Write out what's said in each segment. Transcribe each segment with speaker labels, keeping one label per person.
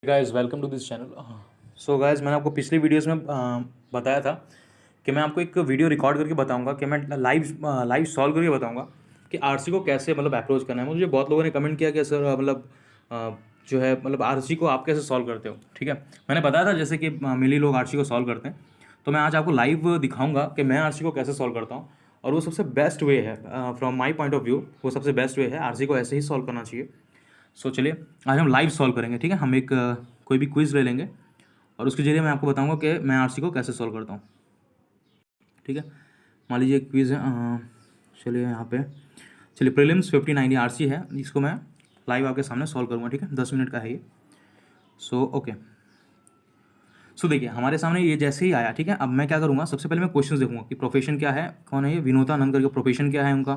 Speaker 1: Guys welcome to this channel. So guys, मैंने आपको पिछली वीडियोस में बताया था कि मैं आपको एक वीडियो रिकॉर्ड करके बताऊंगा कि मैं लाइव सॉल्व करके बताऊंगा कि आरसी को कैसे अप्रोच करना है। मुझे बहुत लोगों ने कमेंट किया कि सर जो है आरसी को आप कैसे सॉल्व करते हो। ठीक है, मैंने बताया था जैसे कि मेनली लोग आरसी को सॉल्व करते हैं, तो मैं आज आपको लाइव दिखाऊंगा कि मैं आरसी को कैसे सॉल्व करता हूँ। और वो सबसे बेस्ट वे है, from my point of view वो सबसे बेस्ट वे है। आरसी को ऐसे ही सॉल्व करना चाहिए। सो चलिए आज हम लाइव सॉल्व करेंगे। ठीक है, हम एक कोई भी क्विज़ ले लेंगे और उसके जरिए मैं आपको बताऊंगा कि मैं आरसी को कैसे सॉल्व करता हूँ। ठीक है, मान लीजिए एक क्विज़ है। चलिए यहाँ पे चलिए प्रीलिम्स 59 ये आरसी है, इसको मैं लाइव आपके सामने सॉल्व करूँगा। ठीक है, 10 मिनट का है ये। सो ओके, सो देखिए हमारे सामने ये जैसे ही आया। ठीक है, अब मैं क्या करूँगा, सबसे पहले मैं क्वेश्चन देखूंगा कि प्रोफेशन क्या है, कौन है ये, विनोता नंद करके प्रोफेशन क्या है उनका,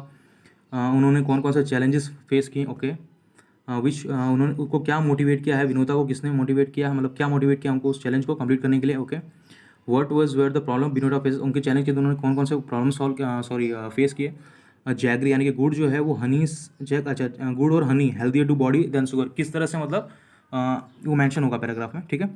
Speaker 1: उन्होंने कौन कौन से चैलेंजेस फेस किए। ओके, उन्होंने उनको क्या मोटिवेट किया है, विनोता को किसने मोटिवेट किया है, मतलब क्या मोटिवेट किया उनको उस चैलेंज को कंप्लीट करने के लिए। Okay, what was were the problem Vinota face, उनके चैलेंज के उन्होंने कौन कौन से प्रॉब्लम सॉल्व फेस किए। जैगरी यानी कि गुड़ जो है वो हनी, जैग अच्छा गुड़ और honey healthier to body then sugar, किस तरह से वो मेंशन होगा पैराग्राफ में। ठीक है,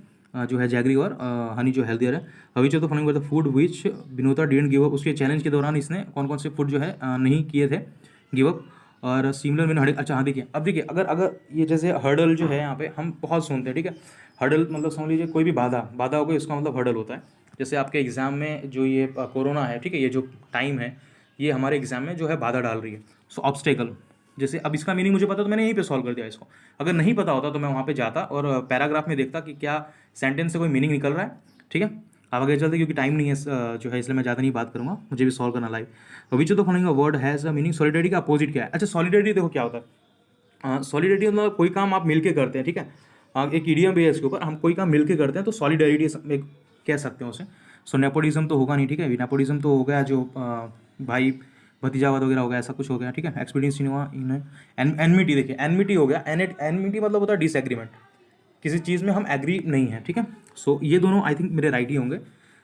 Speaker 1: जो है जैगरी और हनी जो हेल्दियर है। Which of the following were the food which Vinota didn't give up, उसके चैलेंज के दौरान इसने कौन कौन से फूड जो है नहीं किए थे गिव अप। और सिमिलर मीन हर्डल। अच्छा हाँ, देखिए अब देखिए अगर अगर ये जैसे हर्डल जो है यहाँ पे हम बहुत सुनते हैं। ठीक है, हर्डल मतलब समझ लीजिए कोई भी बाधा बाधा हो गई, उसका मतलब हर्डल होता है। जैसे आपके एग्ज़ाम में जो ये कोरोना है, ठीक है, ये जो टाइम है ये हमारे एग्ज़ाम में जो है बाधा डाल रही है। सो ऑब्स्टेकल, जैसे अब इसका मीनिंग मुझे पता तो मैंने यहीं पे सॉल्व कर दिया इसको। अगर नहीं पता होता तो मैं वहाँ पे जाता और पैराग्राफ में देखता कि क्या सेंटेंस से कोई मीनिंग निकल रहा है। ठीक है, अब आगे चलते क्योंकि टाइम नहीं है जो है, इसलिए मैं ज़्यादा नहीं बात करूँगा, मुझे भी सॉल्व करना live. Which of the following word has a meaning, solidarity का अपोजिट क्या है। अच्छा, सॉलिडरिटी देखो क्या होता है। सॉलिडरिटी मतलब कोई काम आप मिलके करते हैं। ठीक है, एक ईडियम भी है इसके ऊपर, हम कोई काम मिलके करते हैं तो सॉलिडरिटी कह सकते हैं उसे। सो नेपोटिज्म तो होगा नहीं। ठीक है, नेपोटिज्म तो हो गया जो भाई भतीजावाद वगैरह हो गया, ऐसा कुछ हो गया। ठीक है, एक्सपीरियंस इन हुआ इन एनमिटी, देखिए एनमिटी हो गया। एनमिटी मतलब होता है डिसएग्रीमेंट, किसी चीज़ में हम एग्री नहीं है। ठीक है, सो ये दोनों आई थिंक मेरे राइट ही होंगे।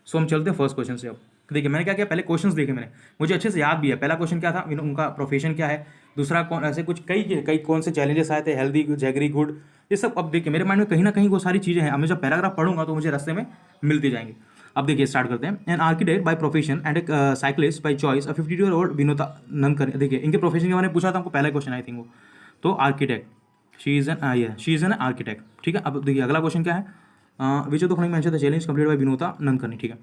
Speaker 1: सो हम चलते हैं फर्स्ट क्वेश्चन से। अब देखिए मैंने क्या किया, पहले क्वेश्चंस देखे मैंने, मुझे अच्छे से याद भी है। पहला क्वेश्चन क्या था, उनका प्रोफेशन क्या है, दूसरा कौन, ऐसे कुछ कई कई कौन से चैलेंजेस आए थे, हेल्दी जैगरी गुड, ये सब। अब देखिए मेरे माइंड में कहीं ना कहीं वो सारी चीज़ें हैं, अब मैं जब पैराग्राफ पढ़ूंगा तो मुझे रास्ते में मिलती जाएंगी। अब देखिए स्टार्ट करते हैं। An architect by profession and A cyclist by choice a 52-year-old विनोता नंदकर। देखिए इनके प्रोफेशन के बारे में पूछा था हमको, पहला क्वेश्चन आई थिंक वो तो architect, she is an architect. ठीक है, अब देखिए अगला क्वेश्चन क्या है, which of the following mention the challenge complete by Vinota Nandkarni. ठीक है,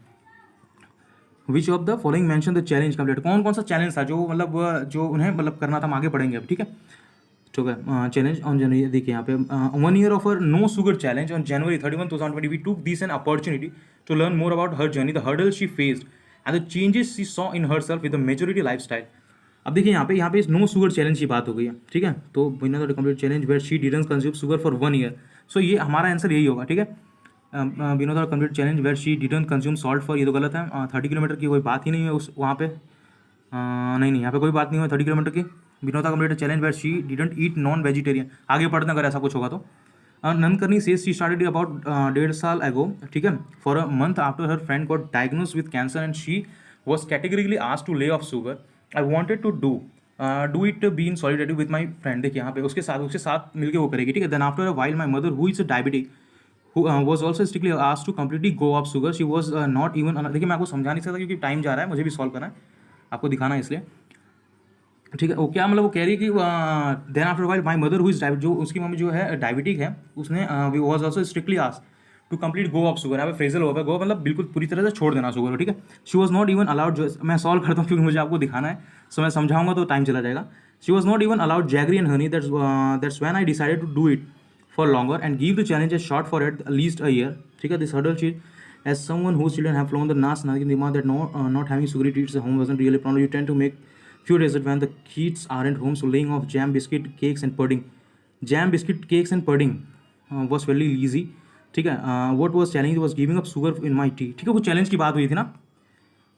Speaker 1: which of the following mention the challenge complete, कौन कौन सा चैलेंज था जो जो उन्हें करना था, हम आगे पढ़ेंगे अब। ठीक है, ठीक है, चैलेंज ऑन जनवरी, देखिए यहाँ पे 1 year of her no sugar challenge on January 31, 2020 we took this an opportunity to learn more about her journey, the hurdles she faced and the changes she saw in herself with the majority lifestyle। अब देखिए यहाँ पे no sugar challenge की बात हो गई है। ठीक है, तो winner the complete challenge where she didn't consume sugar for 1 year। So ये हमारा आंसर यही होगा। ठीक है, विनोद और complete challenge where she didn't consume salt for, ये तो गलत है। 30 किलोमीटर की कोई बात ही नहीं है उस वहाँ पे। नहीं नहीं, यहाँ पे कोई बात नहीं हुई 30 किलोमीटर की। Vinoda complete challenge where she didn't eat non vegetarian, आगे पढ़ते हैं अगर ऐसा कुछ होगा तो। Nandkarni says she started about 1.5 साल एगो। ठीक है, for a month after her friend got diagnose with cancer and she was categorically asked to lay off sugar. I wanted to do it be in solidarity with my friend. देखिए यहाँ पे उसके साथ मिलकर वो करेगी। ठीक है, then after a while my mother who is diabetic who was also strictly asked to completely go off sugar, she was not even, देखिए मैं आपको समझा नहीं सकता क्योंकि टाइम जा रहा है, मुझे भी सॉल्व करना है, आपको दिखाना है इसलिए। ठीक है, वो क्या मतलब वो कह रही है कि then after while my mother who is जो उसकी मम्मी जो है डायबिटिक है, उसने was also strictly asked to complete go off sugar. यहाँ पे फ्रेजल होगा, गो मतलब बिल्कुल पूरी तरह से छोड़ देना शुगर। ठीक है, she was not even allowed, जो मैं सॉल्व करता हूँ क्योंकि मुझे आपको दिखाना है, सो मैं समझाऊंगा तो टाइम चला जाएगा। She was not even allowed jaggery and honey, that's when I decided to do it for longer and give the challenge a shot for at least a year। ठीक है, this hurdle sheet, as someone whose children have flown the Nas Nagin demand that not having sugary treats at home wasn't really a problem, you tend to make few deserts when the kids aren't home, so laying off jam, biscuit, cakes and pudding। Jam, biscuit, cakes and pudding was fairly easy। ठीक है, what was challenge was giving up sugar in my tea। ठीक है, कुछ challenge की बात हुई थी ना,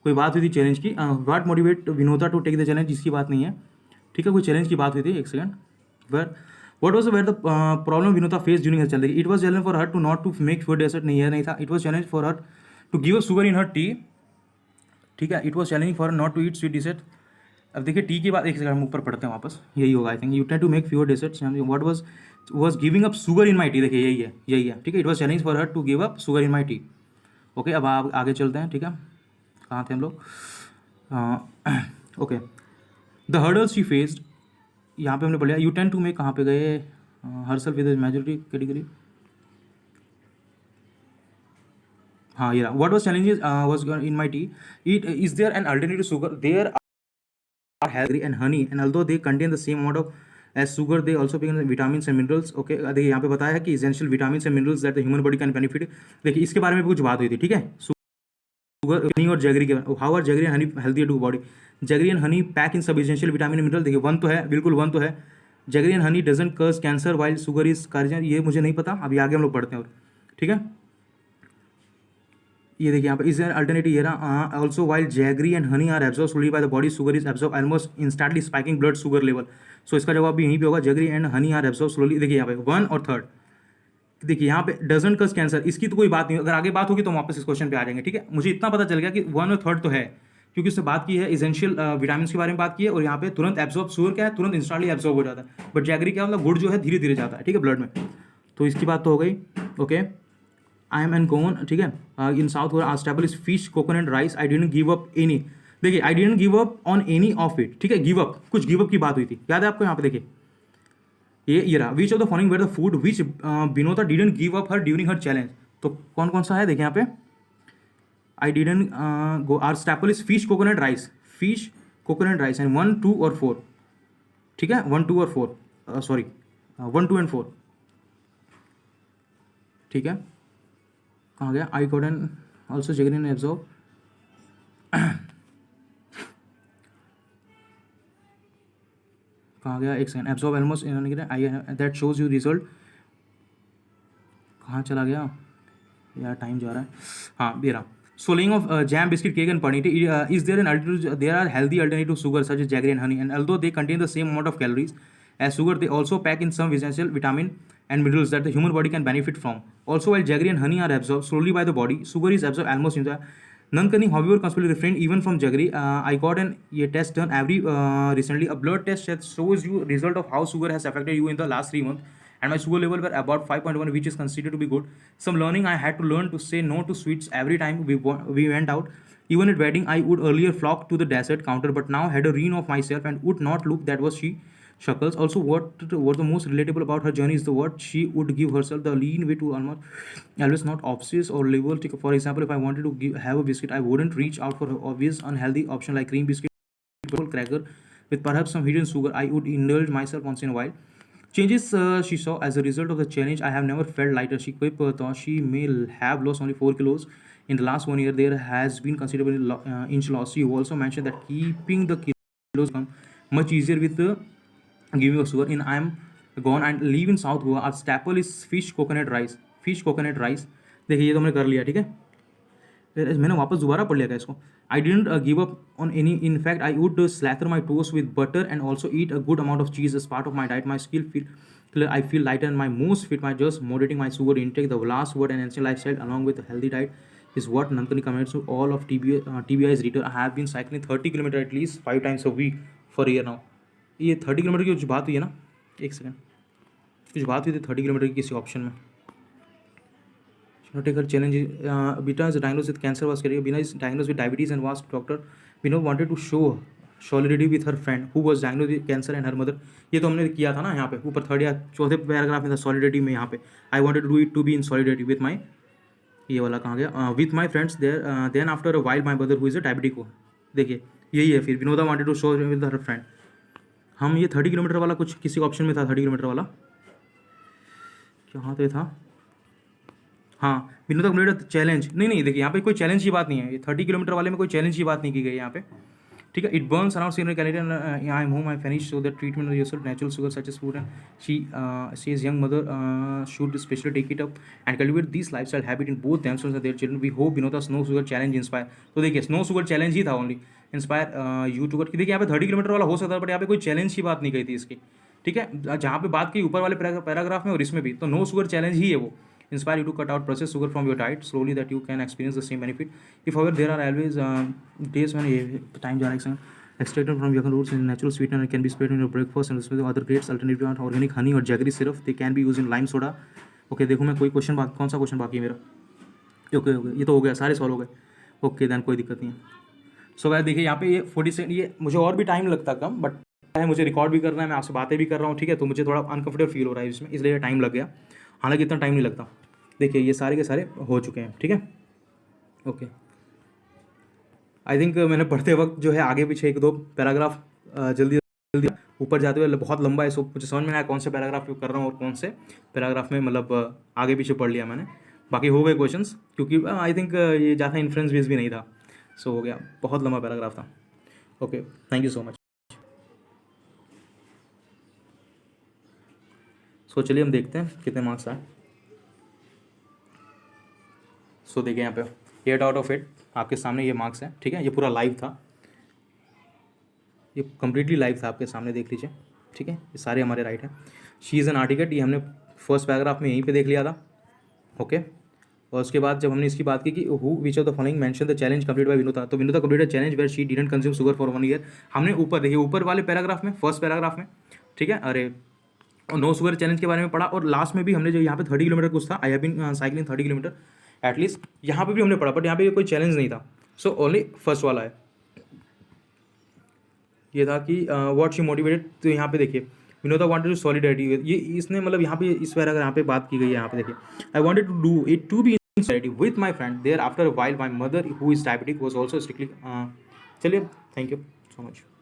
Speaker 1: कोई बात हुई थी चैलेंज की। What motivate Vinoda to take the challenge, इसकी बात नहीं है। ठीक है, कोई चैलेंज की बात हुई थी, एक second. Where what was were the problem Vinoda face during her challenge, it was challenge for her to not to make food dessert, नहीं है नहीं था। It was challenge for her to give a sugar in her tea. ठीक है, it was challenging for not to eat sweet dessert. अब देखिए T की बात, एक सेकंड हम ऊपर पढ़ते हैं वापस, यही होगा I think. You tend to make fewer desserts, what was was giving up sugar in my tea, देखिए यही है, ठीक है। It was challenge for her to give up sugar in my tea. Okay, अब आप आगे चलते हैं, ठीक है। कहाँ थे हम लोग? Okay, the hurdles she faced, यहाँ पे हमने पढ़ लिया। यू टेंड टू मेक, कहाँ पे गए? हर्सल विद मेजोरिटी कैटेगरी, हाँ ये रहा। What was challenges was in my tea, it is there an alternative sugar, there are healthy and honey and although they contain the same amount of as sugar, they also contain vitamin and minerals. Okay, देखिए यहाँ पे बताया है कि essential vitamin and minerals that the human body can benefit. देखिए इसके बारे में भी कुछ बात हुई थी, ठीक है। शुगर, हनी और जैगरी के, how are jaggery and honey healthy to body? Jaggery and honey pack in सब एसेंशियल विटामिन एंड मिनरल। देखिए वन तो है, बिल्कुल वन तो है, jaggery and honey doesn't cause cancer while sugar is carcinogen. ये मुझे नहीं पता, अभी आगे हम लोग पढ़ते हैं, और ठीक है। ये देखिए यहाँ पे इज एन अल्टरनेटिव, ये ना also while jaggery and honey are absorb slowly by the body, sugar is absorb almost instantly spiking blood sugar level. So इसका जवाब भी यहीं पे होगा, jaggery and honey are absorb slowly. देखिए यहाँ पे वन और थर्ड, देखिए यहाँ पे डजंट कॉज कैंसर, इसकी तो कोई बात नहीं, अगर आगे बात होगी तो हम वापस इस क्वेश्चन पे आ जाएंगे, ठीक है। मुझे इतना पता चल गया कि वन और थर्ड तो है, क्योंकि उससे बात की है, एसेंशियल विटामिन के बारे में बात की है, और यहाँ पे तुरंत एब्जॉर्ब, शुगर क्या है, तुरंत इंस्टेंटली एब्जॉर्ब हो जाता है, बट जैगरी क्या मतलब गुड़ जो है धीरे धीरे जाता है, ठीक है, ब्लड में। तो इसकी बात तो हो गई। Okay, I am an con, ठीक है। In south our stable is fish, coconut, rice. I didn't give up any, देखिए I didn't give up on any of it, ठीक है। गिव अप, कुछ गिव अप की बात हुई थी, याद है आपको? यहाँ पे देखिए ये रहा, which of the following were the food which Vinoda didn't give up her during her challenge. तो कौन कौन सा है, देखिए यहाँ पे। I didn't go, our staple is fish, coconut, rice, fish, coconut, rice, and 1, 2 और 4, ठीक है। 1, 2 और 4, सॉरी 1, 2 एंड 4, ठीक है। कहाँ गया? I got an also jaggery absorb, कहाँ गया? एक second, absorb almost I that shows you result, कहाँ चला गया यार, टाइम जा रहा है। हाँ ये रहा, सोलिंग of jam, biscuit, cake and paneer is there an alternative, there are healthy alternative sugar such as jaggery and honey and although they contain the same amount of calories as sugar, they also pack in some essential vitamin and minerals that the human body can benefit from. Also, while jaggery and honey are absorbed slowly by the body, sugar is absorbed almost in the none can however constantly refrain even from jaggery. I got an test done every recently, a blood test that shows you result of how sugar has affected you in the last 3 months, and my sugar level were about 5.1, which is considered to be good. Some learning, I had to learn to say no to sweets every time we went out. Even at wedding, I would earlier flock to the dessert counter, but now had a rein of myself and would not look. That was she. Shuckles. Also, what the most relatable about her journey is the what she would give herself the lean way to almost always not obsess or level. For example, if I wanted to have a biscuit, I wouldn't reach out for an obvious unhealthy option like cream biscuit, cracker with perhaps some hidden sugar. I would indulge myself once in a while. Changes she saw as a result of the challenge. I have never felt lighter. She quipped thought she may have lost only 4 kilos in the last 1 year. There has been considerable inch loss. She also mentioned that keeping the kilos come much easier with the give me a sugar in I am gone and live in South Goa. Our staple is fish coconut rice. Fish coconut rice. देखिए ये तो हमने कर लिया, ठीक है। मैंने वापस दोबारा पढ़ लिया क्या इसको? I didn't give up on any, in fact I would slather my toast with butter and also eat a good amount of cheese as part of my diet. My skill feel I feel lighter and my most fit. My just moderating my sugar intake. The last word and ancient lifestyle along with a healthy diet is what Nandini comments to all of TBI's reader. I have been cycling 30 kilometers at least 5 times a week for a year now. ये 30 kilometre की कुछ बात हुई है ना, एक second, कुछ बात हुई थी 30 किलोमीटर की किसी ऑप्शन में. Take her challenge. Beta is diagnose with cancer was career. Beena is diagnose with diabetes and was doctor. Beeno wanted to show solidity with her friend who was diagnose with cancer and her mother. ये तो हमने किया था ना यहाँ पे ऊपर third या चौथे पैराग्राफ में था सॉलिडिटी में. यहाँ पे I wanted to do it to be in solidity with my, ये वाला कहाँ गया, with my friends there. Then after a while my mother who is a diabetic को. देखिए यही है फिर. Vinoda wanted to show with her friend. हम ये 30 किलोमीटर वाला कुछ किसी ऑप्शन में था. 30 किलोमीटर वाला कहाँ पे था? हाँ, विनोदा कंप्लीट चैलेंज. नहीं देखिए यहाँ पे कोई चैलेंज की बात नहीं है. ये 30 किलोमीटर वाले में कोई चैलेंज की बात नहीं की गई यहाँ पे, ठीक है. It burns around 600 calorie and I am home I finish so that treatment of yourself natural sugar such as food and she is young mother should specially take it up and cultivate this lifestyle habit in both themselves and their children. We hope Vinoda snow sugar challenge inspire. तो देखिए snow sugar challenge ही था only, inspire you to work. देखिए यहाँ पे 30 kilometre वाला हो सकता है बट यहाँ पे कोई चैलेंज की बात नहीं कही थी इसकी, ठीक है. जहाँ पे बात की ऊपर वाले पैराग्राफ में और इसमें भी, तो नो शुगर चैलेंज ही है वो. Inspire you to cut out processed sugar from your diet slowly that you can experience the same benefit. If however there are always days when time जा रहा है, extracted from vegan roots and natural sweetener and can be spread in your breakfast and with other grades alternative are organic honey और jaggery syrup they can be used in lime soda. Okay देखो मैं कोई question कौन सा question बाकी है मेरा? Okay okay ये तो हो गया, सारे सॉल्व हो गए. ओके देन कोई दिक्कत नहीं है. सो गाइस देखिए यहाँ पे ये 40 सेकंड, ये मुझे और भी टाइम लगता कम, बट है मुझे रिकॉर्ड भी करना है, मैं आपसे बातें भी कर रहा हूँ, ठीक है, तो मुझे थोड़ा अनकंफर्टेबल फील हो रहा है इसमें, इसलिए टाइम लग गया. हालांकि इतना टाइम नहीं लगता. देखिए ये सारे के सारे हो चुके हैं, ठीक है. ओके आई थिंक मैंने पढ़ते वक्त जो है आगे पीछे एक दो पैराग्राफ जल्दी जल्दी ऊपर जाते हुए बहुत लंबा है, सो मुझे समझ में आया कौन से पैराग्राफ कर रहा हूँ और कौन से पैराग्राफ में मतलब आगे पीछे पढ़ लिया मैंने. बाकी हो गए क्वेश्चंस, क्योंकि आई थिंक ये ज़्यादा इन्फ्लुएंस बेस भी नहीं था, सो हो गया. बहुत लंबा पैराग्राफ था. Okay thank you so much. So चलिए हम देखते हैं कितने मार्क्स आए. सो देखिए यहाँ पे 8 आउट ऑफ 8 आपके सामने ये मार्क्स हैं, ठीक है. ये पूरा लाइव था, ये कम्प्लीटली लाइव था आपके सामने, देख लीजिए, ठीक है. ये सारे हमारे राइट हैं. शी इज़ एन आर्टिकट, ये हमने फर्स्ट पैराग्राफ में यहीं पे देख लिया था. ओके और उसके बाद जब हमने इसकी बात की कि who which of the following mention the challenge complete by Vinoda, तो Vinoda complete challenge where she didn't consume sugar for 1 year. हमने ऊपर देखिए ऊपर वाले पैराग्राफ में, फर्स्ट पैराग्राफ में, ठीक है, अरे नो शुगर चैलेंज के बारे में पढ़ा, और लास्ट में भी हमने जो यहाँ पे 30 किलोमीटर कुछ था, I have been cycling 30 kilometre at least, यहाँ पे भी हमने पढ़ा, बट यहाँ पे कोई चैलेंज नहीं था. सो ओनली फर्स्ट वाला है, ये था कि व्हाट शी मोटिवेटेड. तो यहाँ पे देखिए विनोदा वांटेड टू सॉलिडारिटी, ये इसने मतलब यहाँ पे इस बार अगर यहाँ पे बात की गई है, यहाँ पे देखिए I wanted to do it to be in solidarity with my friend there after a while my mother who is diabetic was also strictly. चलिए थैंक यू सो मच.